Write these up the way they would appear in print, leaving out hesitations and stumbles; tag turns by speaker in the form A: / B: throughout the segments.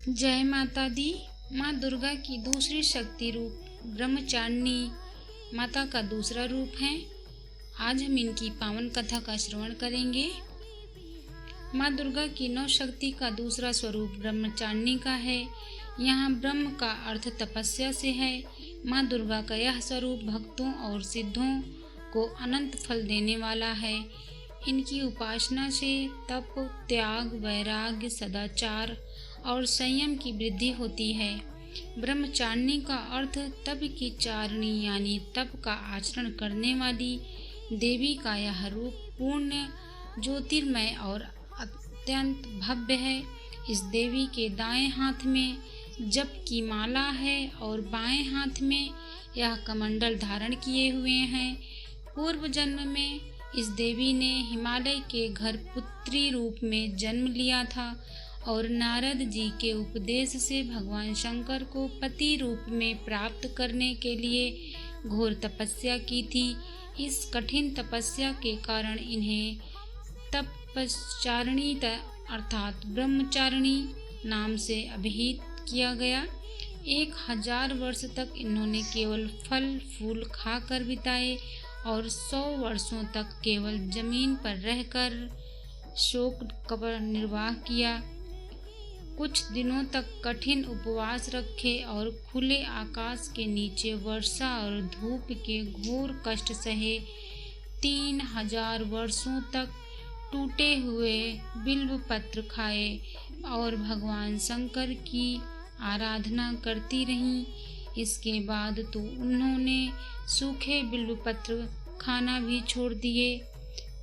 A: जय माता दी। माँ दुर्गा की दूसरी शक्ति रूप ब्रह्मचारिणी माता का दूसरा रूप है। आज हम इनकी पावन कथा का श्रवण करेंगे। माँ दुर्गा की नौ शक्ति का दूसरा स्वरूप ब्रह्मचारिणी का है। यहाँ ब्रह्म का अर्थ तपस्या से है। माँ दुर्गा का यह स्वरूप भक्तों और सिद्धों को अनंत फल देने वाला है। इनकी उपासना से तप, त्याग, वैराग्य, सदाचार और संयम की वृद्धि होती है। ब्रह्मचारिणी का अर्थ तप की चारिणी यानी तप का आचरण करने वाली देवी का यह रूप पूर्ण, ज्योतिर्मय और अत्यंत भव्य है। इस देवी के दाएं हाथ में जप की माला है और बाएं हाथ में यह कमंडल धारण किए हुए हैं। पूर्व जन्म में इस देवी ने हिमालय के घर पुत्री रूप में जन्म लिया था और नारद जी के उपदेश से भगवान शंकर को पति रूप में प्राप्त करने के लिए घोर तपस्या की थी। इस कठिन तपस्या के कारण इन्हें तपश्चारिणी अर्थात ब्रह्मचारिणी नाम से अभिहित किया गया। 1000 वर्ष तक इन्होंने केवल फल फूल खाकर बिताए और 100 वर्षों तक केवल जमीन पर रहकर शोक कपर निर्वाह किया। कुछ दिनों तक कठिन उपवास रखे और खुले आकाश के नीचे वर्षा और धूप के घोर कष्ट सहे। 3000 वर्षों तक टूटे हुए बिल्व पत्र खाए और भगवान शंकर की आराधना करती रहीं। इसके बाद तो उन्होंने सूखे बिल्व पत्र खाना भी छोड़ दिए।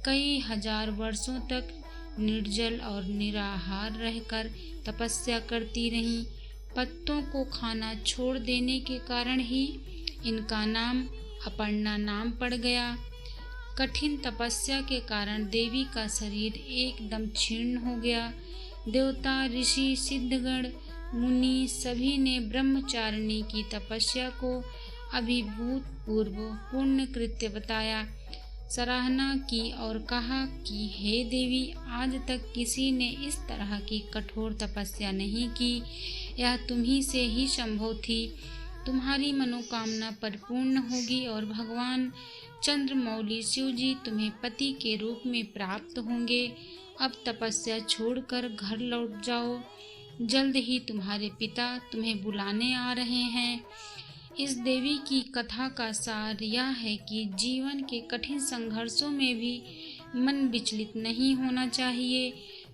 A: कई हजार वर्षों तक निर्जल और निराहार रहकर तपस्या करती रहीं। पत्तों को खाना छोड़ देने के कारण ही इनका नाम अपर्णा नाम पड़ गया। कठिन तपस्या के कारण देवी का शरीर एकदम क्षीण हो गया। देवता, ऋषि, सिद्धगण, मुनि सभी ने ब्रह्मचारिणी की तपस्या को अभिभूतपूर्व पुण्य कृत्य बताया, सराहना की और कहा कि हे देवी, आज तक किसी ने इस तरह की कठोर तपस्या नहीं की। यह तुम्ही से ही संभव थी। तुम्हारी मनोकामना परिपूर्ण होगी और भगवान चंद्रमौली शिव जी तुम्हें पति के रूप में प्राप्त होंगे। अब तपस्या छोड़कर घर लौट जाओ। जल्द ही तुम्हारे पिता तुम्हें बुलाने आ रहे हैं। इस देवी की कथा का सार यह है कि जीवन के कठिन संघर्षों में भी मन विचलित नहीं होना चाहिए।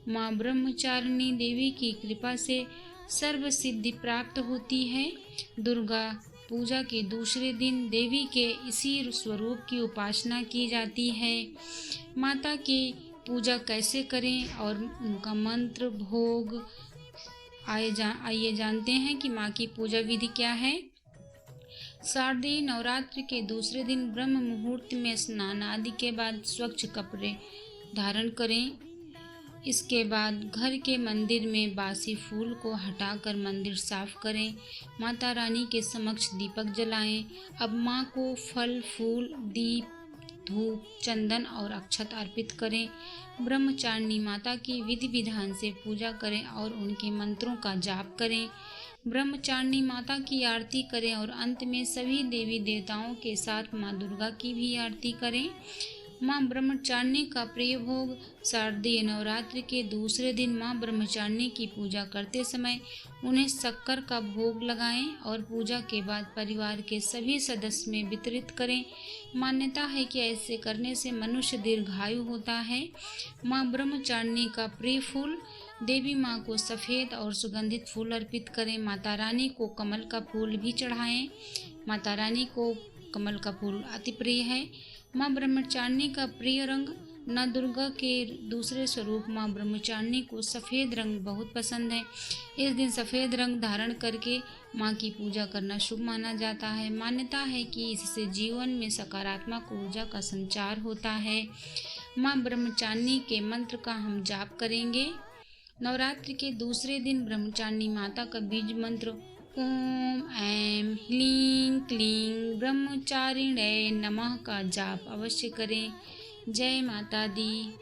A: माँ ब्रह्मचारिणी देवी की कृपा से सर्व सिद्धि प्राप्त होती है। दुर्गा पूजा के दूसरे दिन देवी के इसी स्वरूप की उपासना की जाती है। माता की पूजा कैसे करें और उनका मंत्र, भोग आइए जानते हैं कि माँ की पूजा विधि क्या है। शारदीय नवरात्रि के दूसरे दिन ब्रह्म मुहूर्त में स्नान आदि के बाद स्वच्छ कपड़े धारण करें। इसके बाद घर के मंदिर में बासी फूल को हटाकर मंदिर साफ करें। माता रानी के समक्ष दीपक जलाएं। अब माँ को फल फूल, दीप, धूप, चंदन और अक्षत अर्पित करें। ब्रह्मचारिणी माता की विधि विधान से पूजा करें और उनके मंत्रों का जाप करें। ब्रह्मचारिणी माता की आरती करें और अंत में सभी देवी देवताओं के साथ माँ दुर्गा की भी आरती करें। माँ ब्रह्मचारिणी का प्रिय भोग। शारदीय नवरात्रि के दूसरे दिन माँ ब्रह्मचारिणी की पूजा करते समय उन्हें शक्कर का भोग लगाएं और पूजा के बाद परिवार के सभी सदस्य में वितरित करें। मान्यता है कि ऐसे करने से मनुष्य दीर्घायु होता है। माँ ब्रह्मचारिणी का प्रिय फूल। देवी माँ को सफ़ेद और सुगंधित फूल अर्पित करें। माता रानी को कमल का फूल भी चढ़ाएं। माता रानी को कमल का फूल अति प्रिय है। माँ ब्रह्मचारिणी का प्रिय रंग। माँ दुर्गा के दूसरे स्वरूप माँ ब्रह्मचारिणी को सफ़ेद रंग बहुत पसंद है। इस दिन सफ़ेद रंग धारण करके माँ की पूजा करना शुभ माना जाता है। मान्यता है कि इससे जीवन में सकारात्मक ऊर्जा का संचार होता है। माँ ब्रह्मचारिणी के मंत्र का हम जाप करेंगे। नवरात्रि के दूसरे दिन ब्रह्मचारिणी माता का बीज मंत्र ओम ऐं ह्लीं क्लीं ब्रह्मचारिण्यै नमः का जाप अवश्य करें। जय माता दी।